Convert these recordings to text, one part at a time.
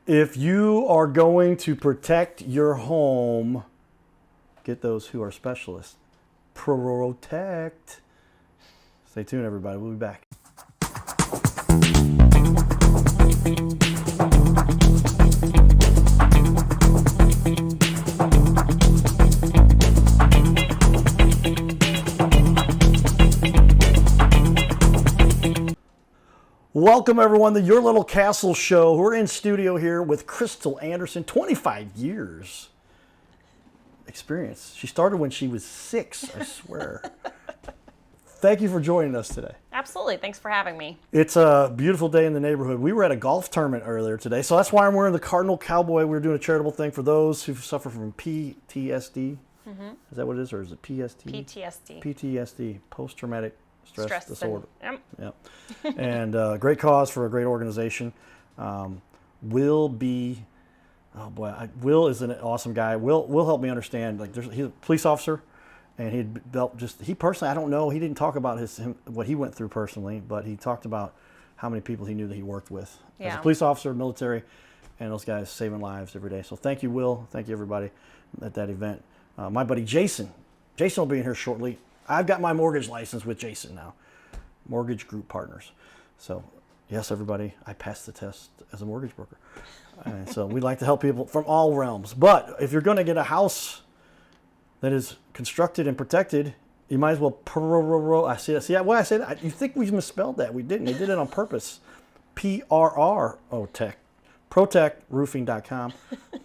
If you are going to protect your home, get those who are specialists. Prrotect. Stay tuned, everybody. We'll be back. Welcome, everyone, to Your Little Castle Show. We're in studio here with Crystal Anderson, 25 years experience. She started when she was 6, I swear. Thank you for joining us today. Absolutely. Thanks for having me. It's a beautiful day in the neighborhood. We were at a golf tournament earlier today, so that's why I'm wearing the Cardinal Cowboy. We were doing a charitable thing for those who suffer from PTSD. Mm-hmm. Is that what it is, or is it PST? PTSD. PTSD, post-traumatic stress disorder. Yep. And great cause for a great organization. Will is an awesome guy. Will help me understand. Like, he's a police officer, and he personally, I don't know, he didn't talk about what he went through personally, but he talked about how many people he knew that he worked with as a police officer, military, and those guys saving lives every day. So thank you, Will. Thank you, everybody at that event. My buddy Jason will be in here shortly. I've got my mortgage license with Jason now, Mortgage Group Partners. So, yes, everybody, I passed the test as a mortgage broker. And so we like to help people from all realms. But if you're going to get a house that is constructed and protected, you might as well I see why I said that. You think we misspelled that? We didn't. They did it on purpose. Prrotect. ProtectRoofing.com.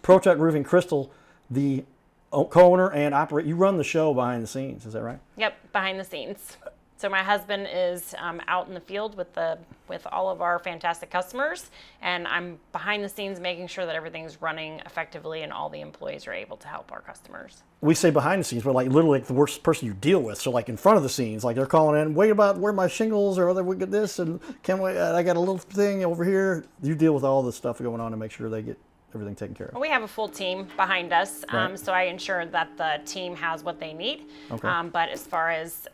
Protect Roofing. Crystal, the co-owner and operator. You run the show behind the scenes, is that right? Yep, behind the scenes. So my husband is out in the field with all of our fantastic customers, and I'm behind the scenes making sure that everything's running effectively and all the employees are able to help our customers. We say behind the scenes, but like literally the worst person you deal with. So like in front of the scenes, like they're calling in, wait about where my shingles or we get this, and can't wait, I got a little thing over here. You deal with all the stuff going on to make sure they get everything taken care of. We have a full team behind us, right. So I ensure that the team has what they need. Okay. But as far as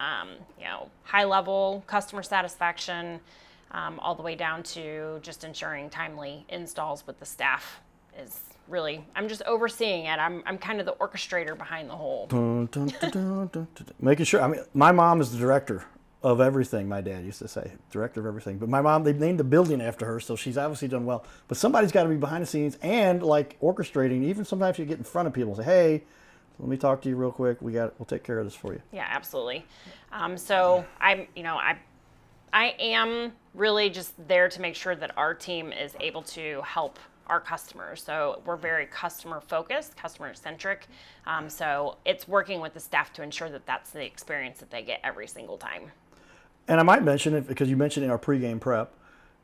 high level customer satisfaction, all the way down to just ensuring timely installs with the staff is really, I'm just overseeing it. I'm kind of the orchestrator behind the whole. Dun, dun, dun, dun, dun, dun. Making sure. I mean, my mom is the director of everything, my dad used to say, director of everything. But my mom, they named the building after her, so she's obviously done well. But somebody's got to be behind the scenes and like orchestrating. Even sometimes you get in front of people and say, hey, let me talk to you real quick. We'll take care of this for you. Yeah, absolutely. So I am really just there to make sure that our team is able to help our customers. So we're very customer focused, customer centric. So it's working with the staff to ensure that that's the experience that they get every single time. And I might mention it because you mentioned in our pregame prep,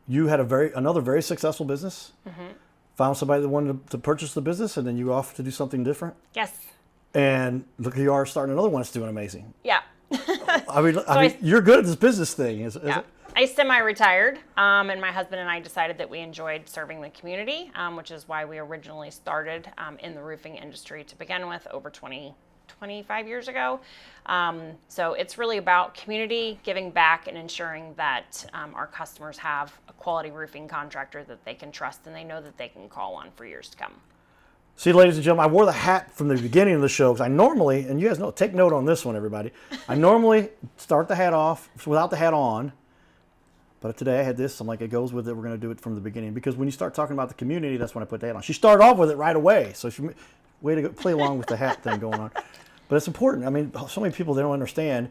you had another very successful business. Mm-hmm. Found somebody that wanted to purchase the business, and then you off to do something different. Yes. And look, you are starting another one that's doing amazing. Yeah. I mean, you're good at this business thing, is it? I semi-retired, and my husband and I decided that we enjoyed serving the community, which is why we originally started in the roofing industry to begin with over 25 years ago. So it's really about community, giving back, and ensuring that our customers have a quality roofing contractor that they can trust and they know that they can call on for years to come. See, ladies and gentlemen, I wore the hat from the beginning of the show because I normally, and you guys know, take note on this one, everybody. I normally start the hat off without the hat on, but today I had this. I'm like, it goes with it. We're going to do it from the beginning because when you start talking about the community, that's when I put the hat on. She started off with it right away, so way to go, play along with the hat thing going on. But it's important. I mean, so many people, they don't understand.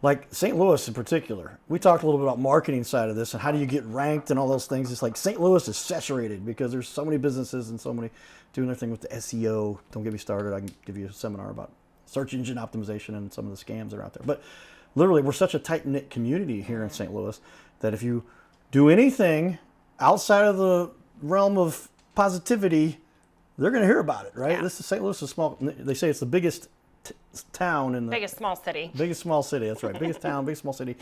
Like St. Louis in particular, we talked a little bit about marketing side of this and how do you get ranked and all those things. It's like St. Louis is saturated because there's so many businesses and so many doing their thing with the SEO. Don't get me started. I can give you a seminar about search engine optimization and some of the scams that are out there. But literally, we're such a tight-knit community here in St. Louis that if you do anything outside of the realm of positivity, they're going to hear about it, right? Yeah. This is St. Louis is small. They say it's the biggest town in the biggest small city. Biggest small city. That's right. Biggest town, biggest small city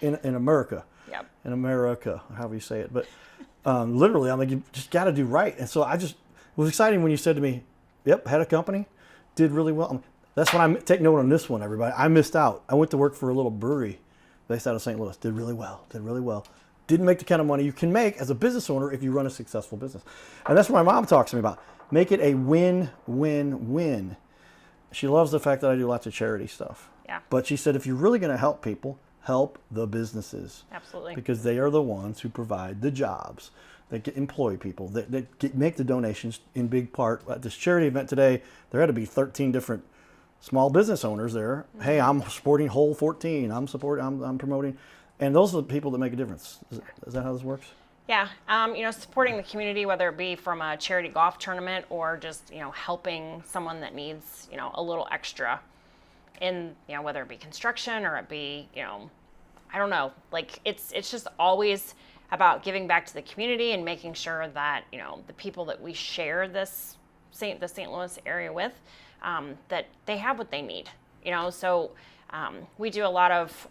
in America. Yep. In America, however you say it. But literally, I'm like, you just got to do right. And so it was exciting when you said to me, "Yep, had a company, did really well." That's when take note on this one, everybody. I missed out. I went to work for a little brewery based out of St. Louis. Did really well. didn't make the kind of money you can make as a business owner if you run a successful business. And that's what my mom talks to me about. Make it a win-win-win. She loves the fact that I do lots of charity stuff. Yeah. But she said, if you're really going to help people, help the businesses. Absolutely. Because they are the ones who provide the jobs, that employ people, that make the donations in big part. At this charity event today, there had to be 13 different small business owners there. Mm-hmm. Hey, I'm supporting Whole 14. I'm promoting. And those are the people that make a difference. Is that how this works? Yeah, supporting the community, whether it be from a charity golf tournament or just, helping someone that needs, a little extra in, whether it be construction or it be, I don't know, like it's just always about giving back to the community and making sure that, the people that we share the St. Louis area with, that they have what they need, so we do a lot of,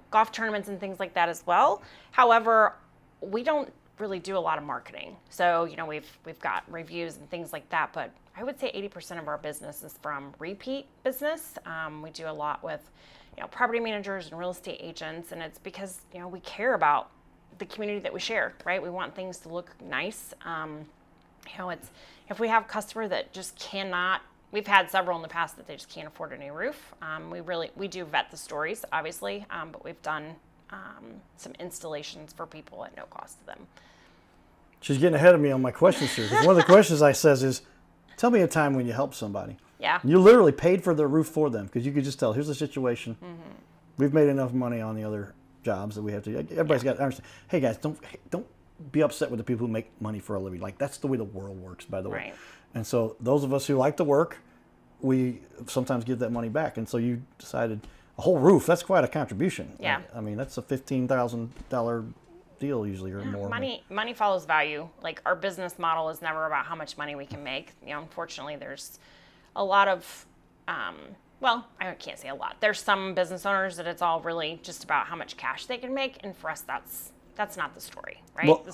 golf tournaments and things like that as well. However, we don't really do a lot of marketing. So, we've got reviews and things like that, but I would say 80% of our business is from repeat business. We do a lot with, property managers and real estate agents, and it's because, we care about the community that we share, right? We want things to look nice. It's, if we have a customer that just cannot, we've had several in the past that they just can't afford a new roof. We do vet the stories, obviously, but we've done some installations for people at no cost to them. She's getting ahead of me on my questions here. One of the questions I says is, tell me a time when you helped somebody. Yeah. You literally paid for their roof for them because you could just tell, here's the situation. Mm-hmm. We've made enough money on the other jobs that we have to. Everybody's got to understand. Hey guys, don't be upset with the people who make money for a living. Like that's the way the world works, by the way. Right. And so those of us who like to work, we sometimes give that money back. And so you decided a whole roof. That's quite a contribution. Yeah. I mean, that's a $15,000 deal usually or more. Money follows value. Like our business model is never about how much money we can make. Unfortunately, there's a lot of, well, I can't say a lot. There's some business owners that it's all really just about how much cash they can make, and for us, that's not the story, right? Well,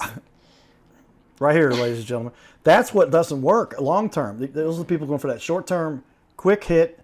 right here, ladies and gentlemen, that's what doesn't work long term. Those are the people going for that short term, quick hit.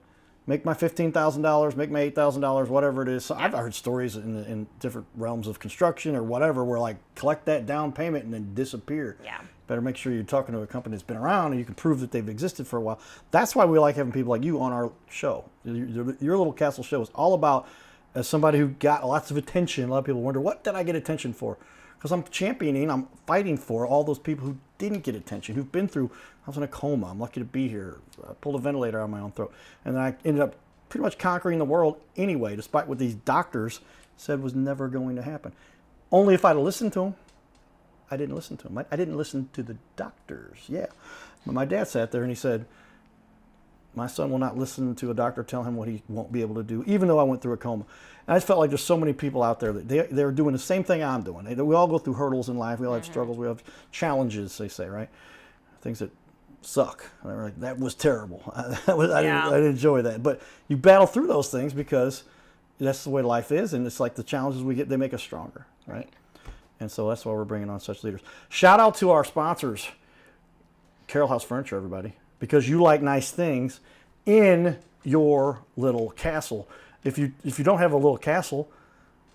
Make my $15,000, make my $8,000, whatever it is. So yeah. I've heard stories in different realms of construction or whatever where like collect that down payment and then disappear. Yeah. Better make sure you're talking to a company that's been around and you can prove that they've existed for a while. That's why we like having people like you on our show. Your Little Castle show is all about, as somebody who got lots of attention, a lot of people wonder, what did I get attention for? Because I'm fighting for all those people who didn't get attention, who've been through, I was in a coma, I'm lucky to be here, I pulled a ventilator out of my own throat, and then I ended up pretty much conquering the world anyway, despite what these doctors said was never going to happen. Only if I'd listened to them. I didn't listen to them. I didn't listen to the doctors, yeah. But my dad sat there and he said, my son will not listen to a doctor tell him what he won't be able to do, even though I went through a coma. And I just felt like there's so many people out there that they're doing the same thing I'm doing. We all go through hurdles in life. We all have struggles. We have challenges, they say, right? Things that suck. And they're like, that was terrible. I didn't enjoy that. But you battle through those things because that's the way life is. And it's like the challenges we get, they make us stronger, right? And so that's why we're bringing on such leaders. Shout out to our sponsors, Carroll House Furniture, everybody, because you like nice things in your little castle. If you don't have a little castle,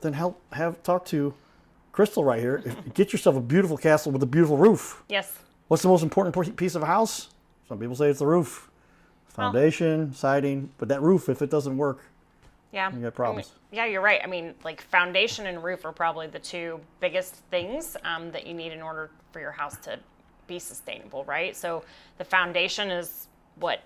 then talk to Crystal right here. Get yourself a beautiful castle with a beautiful roof. Yes. What's the most important piece of a house? Some people say it's the roof. Foundation, siding, but that roof, if it doesn't work, you got problems. Yeah, you're right. I mean, like foundation and roof are probably the two biggest things that you need in order for your house to be sustainable, right? So the foundation is what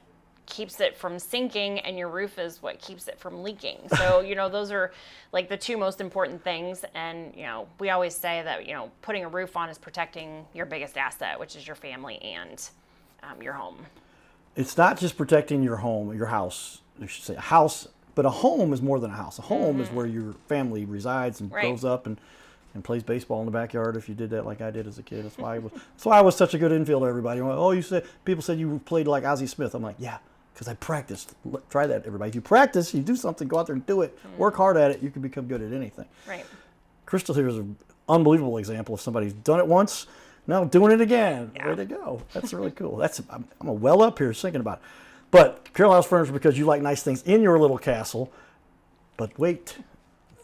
keeps it from sinking, and your roof is what keeps it from leaking. So, those are like the two most important things. And, we always say that, putting a roof on is protecting your biggest asset, which is your family and your home. It's not just protecting your home, your house, I should say a house, but a home is more than a house. A home is where your family resides and grows up and plays baseball in the backyard if you did that like I did as a kid. That's why I was such a good infielder, everybody. People said you played like Ozzie Smith. I'm like, yeah. Because I practiced. Try that, everybody. If you practice, you do something, go out there and do it. Work hard at it, you can become good at anything. Right. Crystal here is an unbelievable example of somebody who's done it once, now doing it again. Yeah. Way to go. That's really cool. I'm a well up here thinking about it. But Carroll House Furniture, because you like nice things in your little castle. But wait,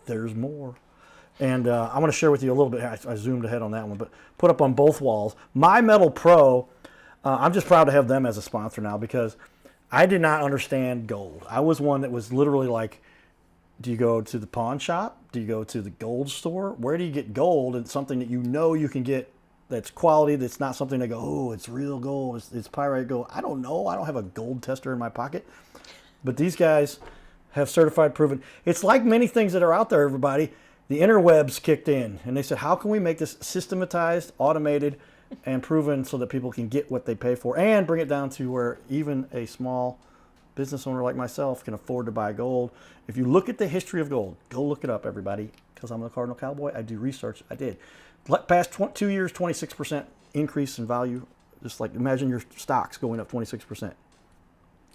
there's more. And I want to share with you a little bit. I zoomed ahead on that one, but put up on both walls. My Metal Pro, I'm just proud to have them as a sponsor now because I did not understand gold. I was one that was literally like, do you go to the pawn shop? Do you go to the gold store? Where do you get gold? And something that you know you can get that's quality, that's not something that go, oh, it's real gold, it's pyrite gold. I don't know. I don't have a gold tester in my pocket. But these guys have certified proven. It's like many things that are out there, everybody. The interwebs kicked in, and they said, how can we make this systematized, automated, and proven so that people can get what they pay for and bring it down to where even a small business owner like myself can afford to buy gold. If you look at the history of gold, go look it up, everybody, because I'm a Cardinal Cowboy. I do research. I did. Past 2 years, 26% increase in value. Just like imagine your stocks going up 26%. That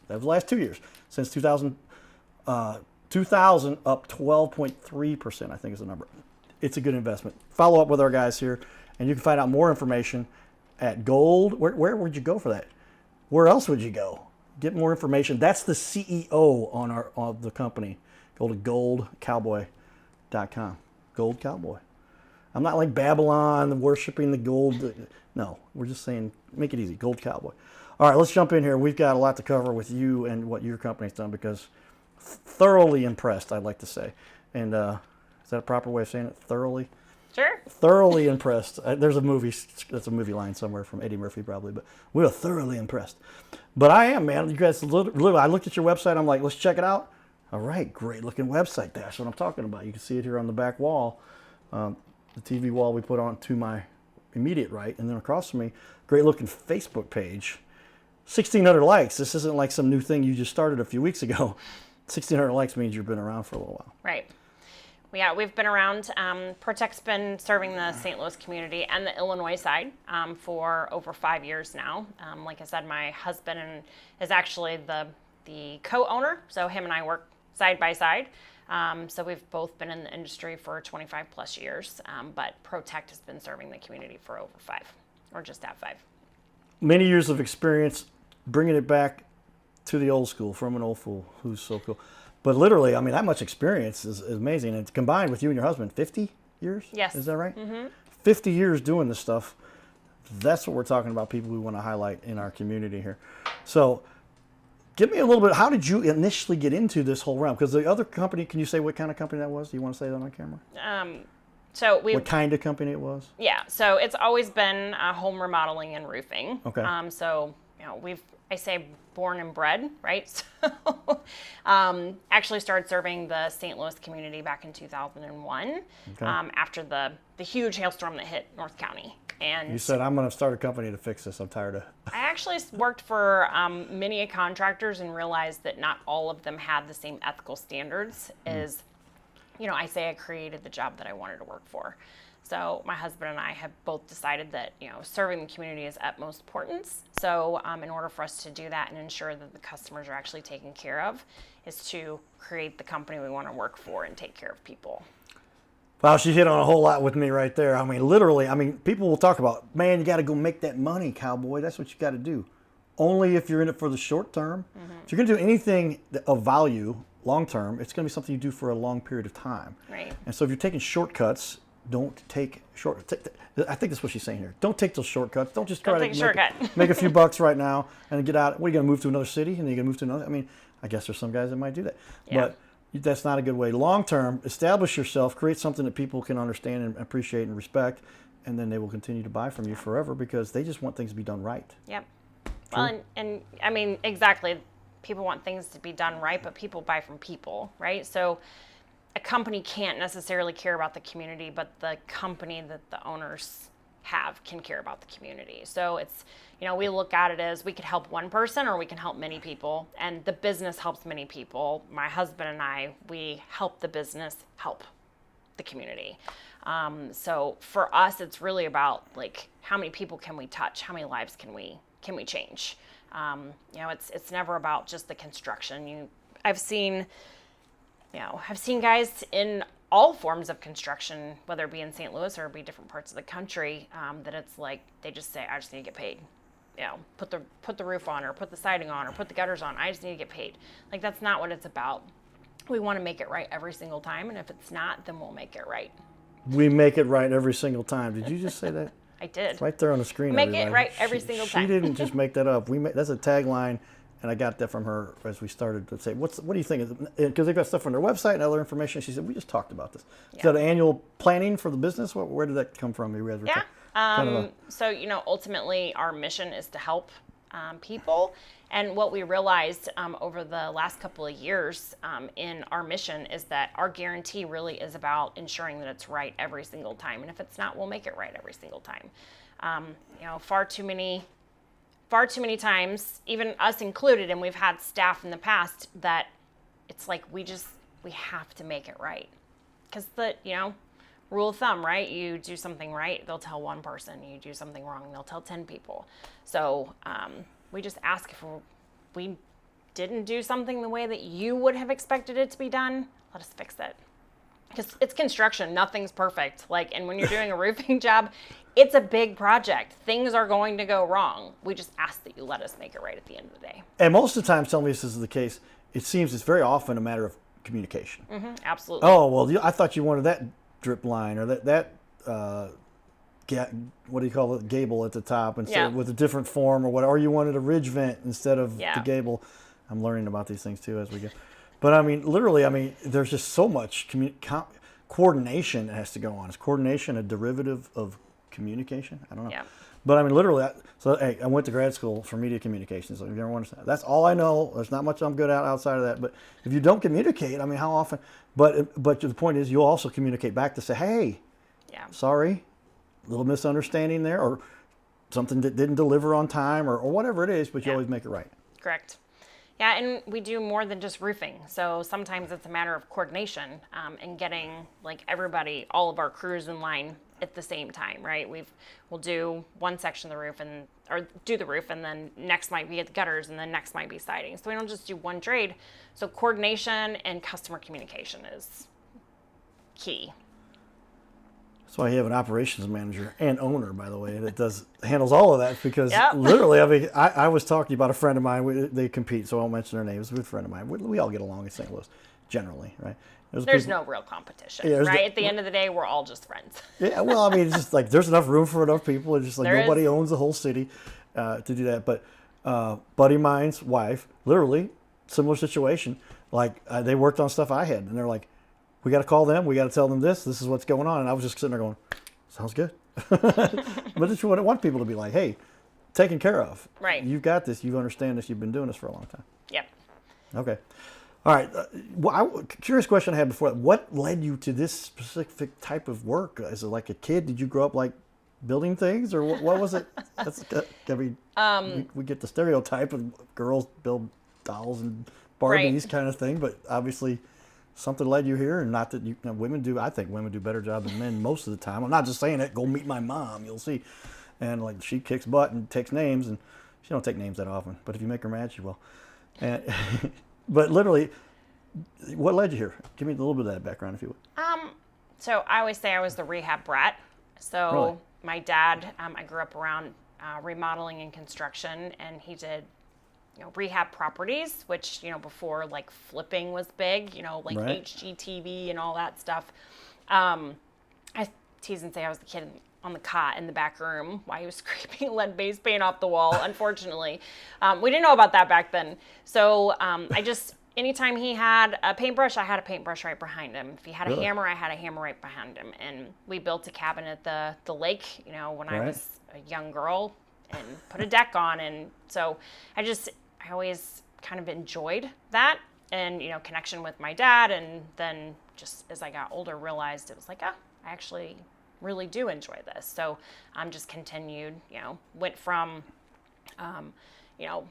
was the last 2 years. Since 2000 up 12.3%, I think is the number. It's a good investment. Follow up with our guys here, and you can find out more information at Gold. Where would you go for that? Where else would you go? Get more information. That's the CEO of the company. Go to goldcowboy.com. Gold Cowboy. I'm not like Babylon, worshiping the gold. No, we're just saying, make it easy. Gold Cowboy. All right, let's jump in here. We've got a lot to cover with you and what your company's done because thoroughly impressed, I'd like to say. And is that a proper way of saying it? Thoroughly? Sure. Thoroughly impressed. There's a movie, that's a movie line somewhere from Eddie Murphy probably, but we are thoroughly impressed. But I am, man. You guys, literally, I looked at your website. I'm like, let's check it out. All right, great looking website. That's what I'm talking about. You can see it here on the back wall, the TV wall we put on to my immediate right, and then across from me, great looking Facebook page. 1,600 likes. This isn't like some new thing you just started a few weeks ago. 1,600 likes means you've been around for a little while. Right. Yeah, we've been around. Prrotect's been serving the St. Louis community and the Illinois side for over 5 years now. Like I said, my husband is actually the co-owner, so him and I work side by side. So we've both been in the industry for 25 plus years, but Prrotect has been serving the community for over 5, or just at 5. Many years of experience bringing it back to the old school from an old fool who's so cool. But literally, I mean, that much experience is amazing. And combined with you and your husband, 50 years? Yes. Is that right? Mm-hmm. 50 years doing this stuff. That's what we're talking about, people we want to highlight in our community here. So give me a little bit, how did you initially get into this whole realm? Because the other company, can you say what kind of company that was? Do you want to say that on camera? What kind of company it was? Yeah, so it's always been home remodeling and roofing. Okay. So, you know, I say born and bred, right? So, actually started serving the St. Louis community back in 2001 Okay. After the huge hailstorm that hit North County. And You said, I'm going to start a company to fix this. I'm tired of I actually worked for many contractors and realized that not all of them had the same ethical standards as, you know, I say I created the job that I wanted to work for. So my husband and I have both decided that, you know, serving the community is utmost importance. So in order for us to do that and ensure that the customers are actually taken care of is to create the company we want to work for and take care of people. Wow, she hit on a whole lot with me right there. I mean, literally, people will talk about, man, you got to go make that money, cowboy. That's what you got to do. Only if you're in it for the short term. Mm-hmm. If you're going to do anything of value long term, it's going to be something you do for a long period of time. Right. And so if you're taking shortcuts, don't take I think that's what she's saying here. Don't take those shortcuts. Don't just try to make a few bucks right now and get out. What, are you going to move to another city and then you're going to move to another? I mean, I guess there's some guys that might do that. Yeah. But that's not a good way. Long term, establish yourself, create something that people can understand and appreciate and respect, and then they will continue to buy from you forever because they just want things to be done right. Yep. Well, and I mean, exactly. People want things to be done right, but people buy from people, right? So a company can't necessarily care about the community, but the company that the owners have can care about the community. So it's, you know, we look at it as we could help one person or we can help many people, and the business helps many people. My husband and I, we help the business help the community. So for us, it's really about like how many people can we touch, how many lives can we change. You know, it's never about just the construction. I've seen guys in all forms of construction, whether it be in St. Louis or be different parts of the country, that it's like they just say, I just need to get paid. You know, put the roof on or put the siding on or put the gutters on. I just need to get paid. Like, that's not what it's about. We want to make it right every single time, and if it's not, then we'll make it right. We make it right every single time. Did you just say that? I did. It's right there on the screen. Make everybody. it right every single time. She didn't just make that up. That's a tagline, and I got that from her as we started to say, what do you think? Because they've got stuff on their website and other information. She said, we just talked about this. Is that annual planning for the business? Where did that come from? You guys were So, ultimately our mission is to help people. And what we realized over the last couple of years in our mission is that our guarantee really is about ensuring that it's right every single time. And if it's not, we'll make it right every single time. Far too many times, even us included, and we've had staff in the past that it's like we have to make it right. Because rule of thumb, right? You do something right, they'll tell one person. You do something wrong, they'll tell 10 people. So we just ask if we didn't do something the way that you would have expected it to be done, let us fix it. Because it's construction, nothing's perfect. And when you're doing a roofing job, it's a big project. Things are going to go wrong. We just ask that you let us make it right at the end of the day. And most of the time, tell me if this is the case, it seems it's very often a matter of communication. Mm-hmm, absolutely. Oh, well, I thought you wanted that drip line or that what do you call it, gable at the top instead with a different form or whatever. Or you wanted a ridge vent instead of the gable. I'm learning about these things too as we go. But literally, there's just so much coordination that has to go on. Is coordination a derivative of communication? I don't know. Yeah. But literally, I went to grad school for media communications. So if you ever want to, that's all I know. There's not much I'm good at outside of that. But if you don't communicate, how often? But the point is, you'll also communicate back to say, hey, sorry, little misunderstanding there, or something that didn't deliver on time, or whatever it is. But you always make it right. Correct. Yeah, and we do more than just roofing. So sometimes it's a matter of coordination and getting everybody, all of our crews in line at the same time, right? We'll do one section of the roof or do the roof, and then next might be at the gutters, and then next might be siding. So we don't just do one trade. So coordination and customer communication is key. That's why you have an operations manager and owner, by the way, that handles all of that. Because literally, I was talking about a friend of mine. They compete, so I won't mention their names. A good friend of mine. We all get along in St. Louis, generally, right? There's no real competition, right? At the end of the day, we're all just friends. Yeah, well, it's just there's enough room for enough people. It's just nobody owns the whole city to do that. But buddy of mine's wife, literally, similar situation. They worked on stuff I had, and they're like, we got to call them. We got to tell them this is what's going on. And I was just sitting there going, sounds good. But it's what I want people to be like, hey, taken care of. Right. You've got this. You understand this. You've been doing this for a long time. Yep. Okay. All right. Curious question I had before. What led you to this specific type of work? Is it like a kid? Did you grow up building things, or what was it? We get the stereotype of girls build dolls and Barbies kind of thing, but obviously something led you here, and not that women do. I think women do a better job than men most of the time. I'm not just saying it. Go meet my mom, you'll see. And she kicks butt and takes names, and she don't take names that often. But if you make her mad, she will. And but literally, what led you here? Give me a little bit of that background, if you would. So I always say I was the rehab brat. So really? My dad, I grew up around remodeling and construction, and he did rehab properties, which, before flipping was big, HGTV and all that stuff. I tease and say I was the kid on the cot in the back room while he was scraping lead-based paint off the wall, unfortunately. We didn't know about that back then. So anytime he had a paintbrush, I had a paintbrush right behind him. If he had a hammer, I had a hammer right behind him. And we built a cabin at the lake, when I was a young girl, and put a deck on. And so I always kind of enjoyed that, and connection with my dad. And then just as I got older, realized it was I actually really do enjoy this. So I'm just continued, went from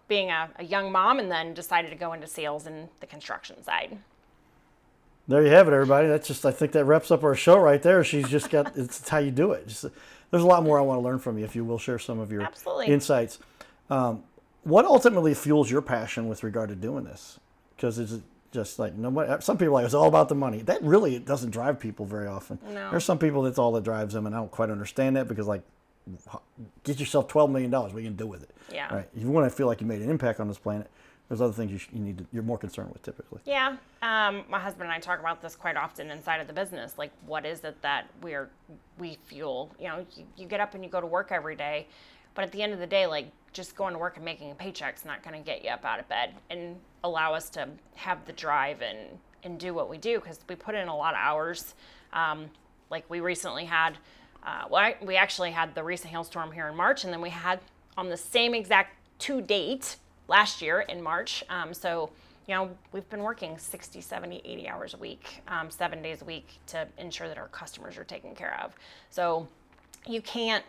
being a young mom, and then decided to go into sales and the construction side. There you have it, everybody. I think that wraps up our show right there. She's just got, it's how you do it. There's a lot more I want to learn from you, if you will share some of your insights. What ultimately fuels your passion with regard to doing this? Because it's just nobody, some people it's all about the money. That really doesn't drive people very often. No. There's some people that's all that drives them, and I don't quite understand that, because get yourself $12 million. What are you going to do with it? Yeah. Right. You want to feel like you made an impact on this planet. there's other things you're more concerned with typically. Yeah. My husband and I talk about this quite often inside of the business. Like, what is it that we feel, you get up and you go to work every day, but at the end of the day, like, just going to work and making a paycheck's not going to get you up out of bed and allow us to have the drive and do what we do, because we put in a lot of hours. Like, we recently had, we actually had the recent hailstorm here in March, and then we had on the same exact date last year in March. So, we've been working 60, 70, 80 hours a week, 7 days a week to ensure that our customers are taken care of. So you can't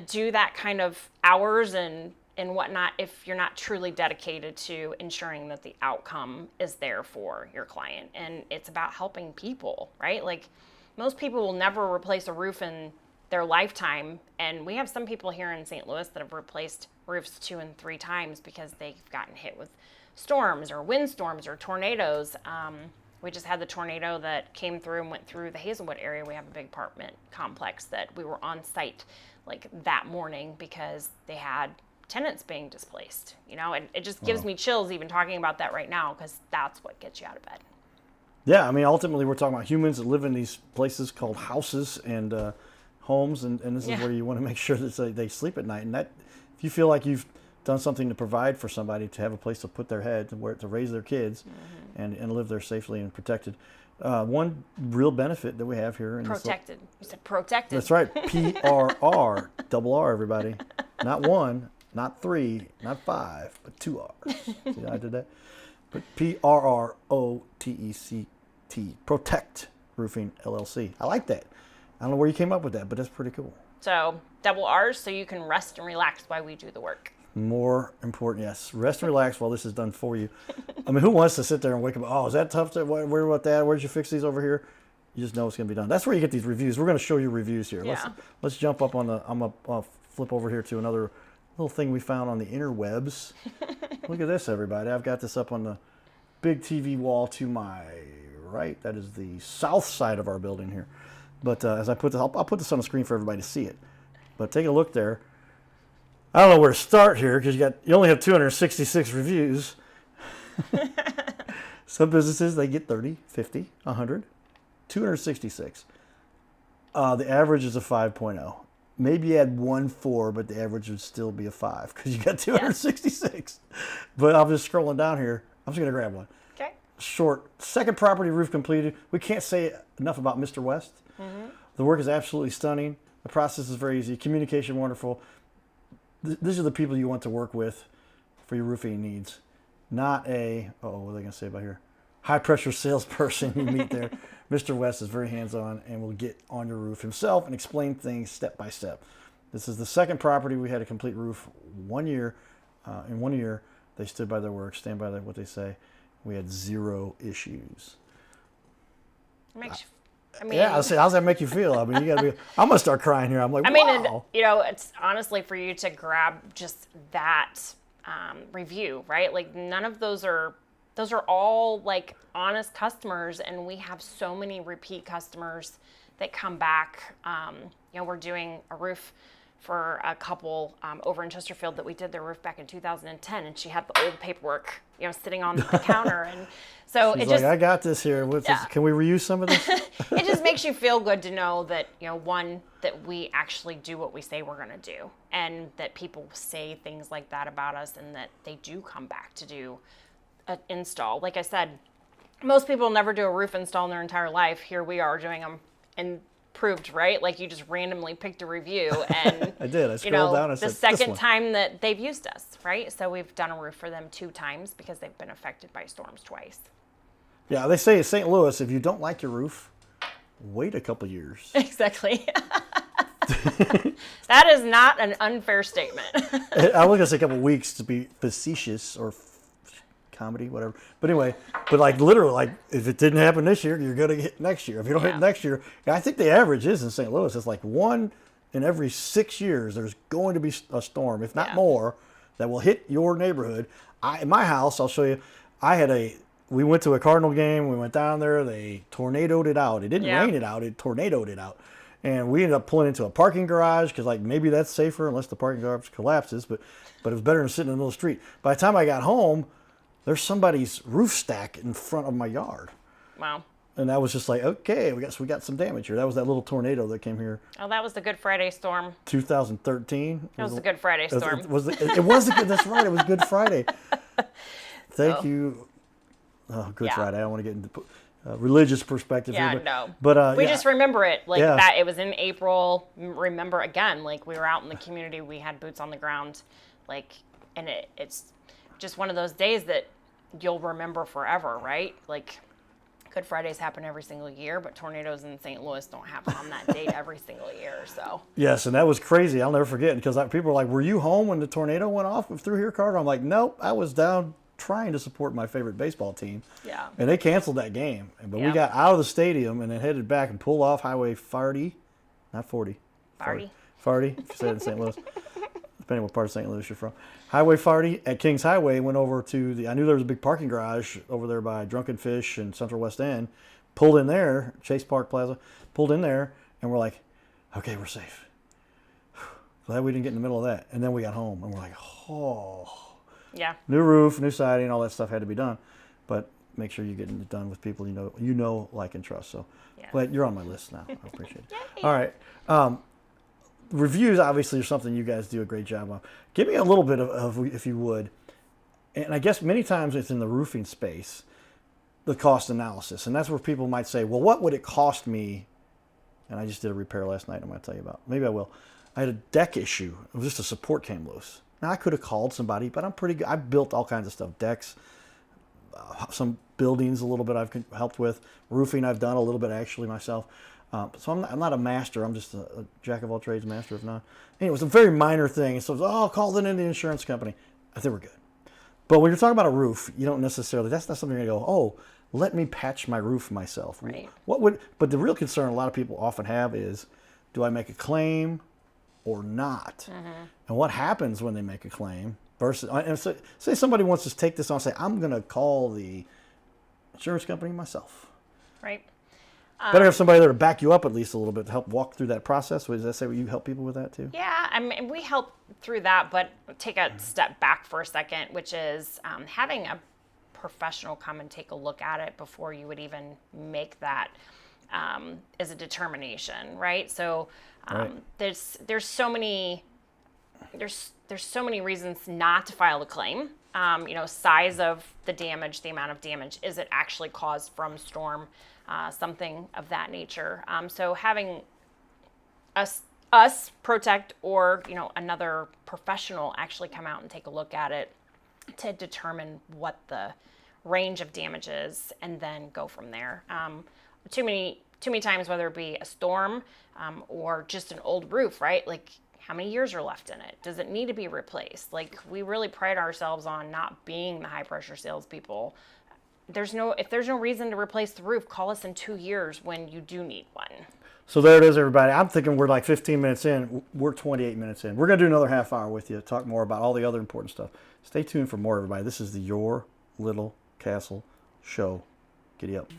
do that kind of hours and whatnot if you're not truly dedicated to ensuring that the outcome is there for your client. And it's about helping people, right? Like, most people will never replace a roof in their lifetime. And we have some people here in St. Louis that have replaced roofs 2 and 3 times because they've gotten hit with storms or windstorms or tornadoes. We just had the tornado that came through and went through the Hazelwood area. We have a big apartment complex that we were on site like that morning because they had tenants being displaced, and it just gives me chills even talking about that right now, because that's what gets you out of bed. Yeah, I mean, ultimately we're talking about humans that live in these places called houses and homes, and this is where you want to make sure that they sleep at night. And that, if you feel like you've done something to provide for somebody to have a place to put their head, to raise their kids, and live there safely and protected. One real benefit that we have here in Protected. You said protected. That's right. PRR, double R, everybody. Not 1, not 3, not 5, but 2 R's. See how I did that? But PRROTECT, Protect Roofing LLC. I like that. I don't know where you came up with that, but that's pretty cool. So double R's, so you can rest and relax while we do the work. More important, yes. Rest and relax while this is done for you. I mean, who wants to sit there and wake up? Oh, is that tough? Where about that? Where'd you fix these over here? You just know it's going to be done. That's where you get these reviews. We're going to show you reviews here. Yeah. Let's jump up on the. I'm gonna flip over here to another little thing we found on the interwebs. Look at this, everybody. I've got this up on the big TV wall to my right. That is the south side of our building here. But as I put this, I'll put this on the screen for everybody to see it. But take a look there. I don't know where to start here because you only have 266 reviews. Some businesses, they get 30, 50, 100, 266. The average is a 5.0. Maybe you had 1 4, but the average would still be a 5 because you got 266. Yeah. But I'm just scrolling down here. I'm just going to grab one. Okay. Short. Second property roof completed. We can't say enough about Mr. West. Mm-hmm. The work is absolutely stunning. The process is very easy. Communication wonderful. These are the people you want to work with for your roofing needs. Not what are they going to say about here? High pressure salesperson you meet there. Mr. West is very hands-on and will get on your roof himself and explain things step by step. This is the second property we had a complete roof 1 year. In 1 year, they stood by their work, stand by what they say. We had 0 issues. Yeah, I say, how's that make you feel? I mean, you gotta be. I'm gonna start crying here. I'm like, wow. It's honestly for you to grab just that review, right? Like, none of those are all like honest customers, and we have so many repeat customers that come back. We're doing a roof for a couple over in Chesterfield that we did their roof back in 2010, and she had the old paperwork, sitting on the counter, and so she's I got this here. Can we reuse some of this? It just makes you feel good to know that one, that we actually do what we say we're going to do, and that people say things like that about us, and that they do come back to do an install. Like I said, most people never do a roof install in their entire life. Here we are doing them, and proved, right? Like, you just randomly picked a review, and I did. I scrolled down and said, the second time that they've used us, right? So we've done a roof for them 2 times because they've been affected by storms twice. Yeah, they say in St. Louis, if you don't like your roof, wait a couple years. Exactly. That is not an unfair statement. I was gonna say a couple weeks to be facetious or comedy, whatever. But anyway, like literally, like if it didn't happen this year, you're gonna hit next year. If you don't hit next year, I think the average is in St. Louis, it's like 1 in every 6 years. There's going to be a storm, if not more, that will hit your neighborhood. In my house, I'll show you. We went to a Cardinal game. We went down there. They tornadoed it out. It didn't rain it out. It tornadoed it out. And we ended up pulling into a parking garage because, like, maybe that's safer unless the parking garage collapses. But it was better than sitting in the middle of the street. By the time I got home, there's somebody's roof stack in front of my yard. Wow. And I was just like, okay, we got some damage here. That was that little tornado that came here. Oh, that was the Good Friday storm. 2013. That was the Good Friday storm. It was the good. That's right. It was Good Friday. Thank you. Oh, Good Friday. I don't want to get into religious perspective Yeah, here, no. But We just remember it like Yeah. that. It was in April. Remember again, like we were out in the community. We had boots on the ground, like, and it's just one of those days that you'll remember forever, right? Like, Good Fridays happen every single year, but tornadoes in St. Louis don't happen on that date every single year. So yes, and that was crazy. I'll never forget because people were like, "Were you home when the tornado went off through here, Carter?" I'm like, "Nope, I was down trying to support my favorite baseball team." yeah, And they canceled that game. But we Yeah. got out of the stadium and then headed back and pulled off Highway 40, not 40. Farty. 40, if you said it in St. Louis. Depending what part of St. Louis you're from. Highway 40 at Kings Highway, went over to I knew there was a big parking garage over there by Drunken Fish and Central West End. Pulled in there, Chase Park Plaza, pulled in there, and we're like, okay, we're safe. Glad we didn't get in the middle of that. And then we got home and we're like, oh. Yeah. New roof, new siding, all that stuff had to be done. But make sure you're getting it done with people you know, like, and trust. So, Yeah. but you're on my list now. I appreciate it. Yay. All right. Reviews obviously are something you guys do a great job of. Give me a little bit of if you would. And I guess many times it's in the roofing space, the cost analysis. And that's where people might say, well, what would it cost me? And I just did a repair last night I'm going to tell you about. Maybe I will. I had a deck issue. It was just a support came loose. Now, I could have called somebody, but I'm pretty good. I've built all kinds of stuff. Decks, some buildings a little bit I've helped with. Roofing I've done a little bit actually myself. So I'm not a master. I'm just a jack of all trades, master of none. Anyway, it was a very minor thing. So it was, call it in the insurance company. I think we're good. But when you're talking about a roof, you don't necessarily, that's not something you're going to go, oh, let me patch my roof myself. Right. But the real concern a lot of people often have is, do I make a claim or not? Mm-hmm. And what happens when they make a claim versus, and say somebody wants to take this on and say, I'm going to call the insurance company myself. Right. Better have somebody there to back you up at least a little bit to help walk through that process. Does that say you help people with that too? Yeah, I mean, we help through that, but take a step back for a second, which is having a professional come and take a look at it before you would even make that as a determination, right? So Right. there's so many reasons not to file a claim. Size of the damage, the amount of damage, is it actually caused from storm, something of that nature. So having us Prrotect or another professional actually come out and take a look at it to determine what the range of damage is, and then go from there. Too many times, whether it be a storm or just an old roof, right? Like, how many years are left in it? Does it need to be replaced? Like, we really pride ourselves on not being the high pressure salespeople. If there's no reason to replace the roof, call us in 2 years when you do need one. So there it is, everybody. I'm thinking we're like 15 minutes in. We're 28 minutes in. We're going to do another half hour with you, talk more about all the other important stuff. Stay tuned for more, everybody. This is the Your Little Castle Show. Giddy up.